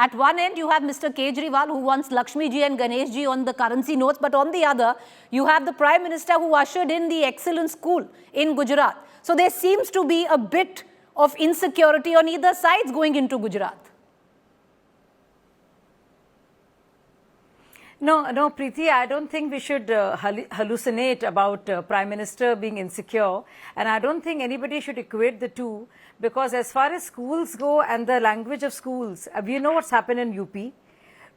At one end, you have Mr. Kejriwal, who wants Lakshmi ji and Ganesh ji on the currency notes, but on the other, you have the Prime Minister who ushered in the excellent school in Gujarat. So there seems to be a bit of insecurity on either sides going into Gujarat. No, Preeti, I don't think we should hallucinate about Prime Minister being insecure. And I don't think anybody should equate the two, because as far as schools go and the language of schools, we know what's happened in UP.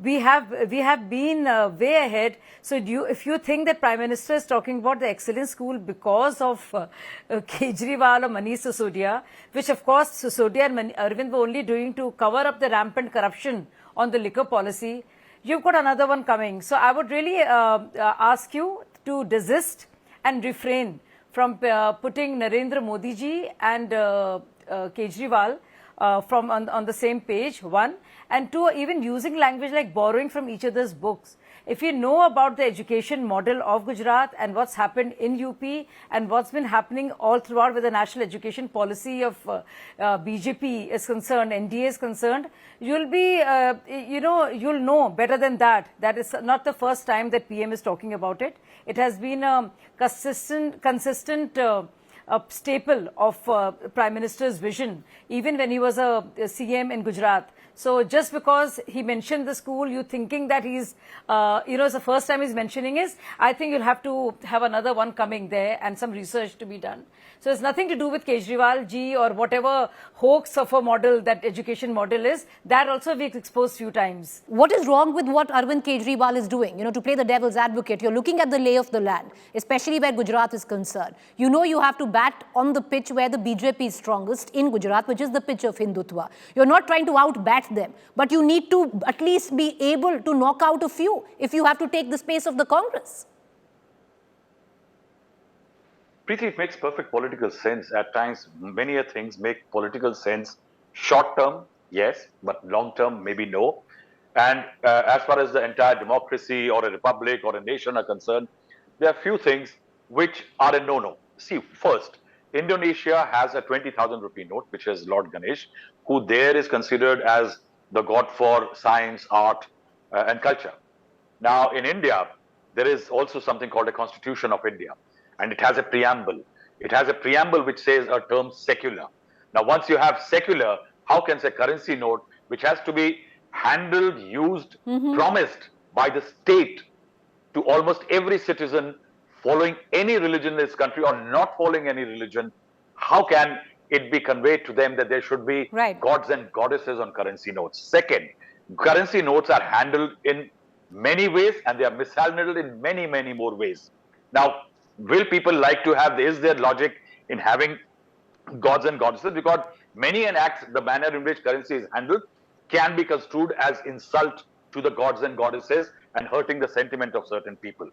We have been way ahead. So if you think that Prime Minister is talking about the excellent school because of Kejriwal or Manish Sisodia, which of course Sisodia and Arvind were only doing to cover up the rampant corruption on the liquor policy, you've got another one coming. So I would really ask you to desist and refrain from putting Narendra Modi ji and Kejriwal on the same page, one. And two, even using language like borrowing from each other's books. If you know about the education model of Gujarat and what's happened in UP and what's been happening all throughout with the national education policy of BJP is concerned, NDA is concerned, you'll be, you'll know better than that. That is not the first time that PM is talking about it. It has been a consistent staple of Prime Minister's vision, even when he was a CM in Gujarat. So just because he mentioned the school, you thinking that he's, it's the first time he's mentioning is, I think you'll have to have another one coming there and some research to be done. So it's nothing to do with Kejriwal ji or whatever hoax of a model that education model is. That also we've exposed few times. What is wrong with what Arvind Kejriwal is doing? To play the devil's advocate, you're looking at the lay of the land, especially where Gujarat is concerned. You have to bat on the pitch where the BJP is strongest in Gujarat, which is the pitch of Hindutva. You're not trying to outbat them, but you need to at least be able to knock out a few if you have to take the space of the Congress. Preeti, it makes perfect political sense. At times, many things make political sense. Short term, yes, but long term, maybe no. And as far as the entire democracy or a republic or a nation are concerned, there are few things which are a no-no. See, first, Indonesia has a 20,000 rupee note, which is Lord Ganesha, who there is considered as the god for science, art, and culture. Now, in India, there is also something called a Constitution of India, and it has a preamble. It has a preamble which says a term secular. Now, once you have secular, how can a currency note, which has to be handled, used, promised by the state to almost every citizen following any religion in this country or not following any religion, how can it be conveyed to them that there should be gods and goddesses on currency notes? Second, currency notes are handled in many ways and they are mishandled in many, many more ways. Now, will people like to have, is there logic in having gods and goddesses? Because many an act, the manner in which currency is handled can be construed as insult to the gods and goddesses and hurting the sentiment of certain people.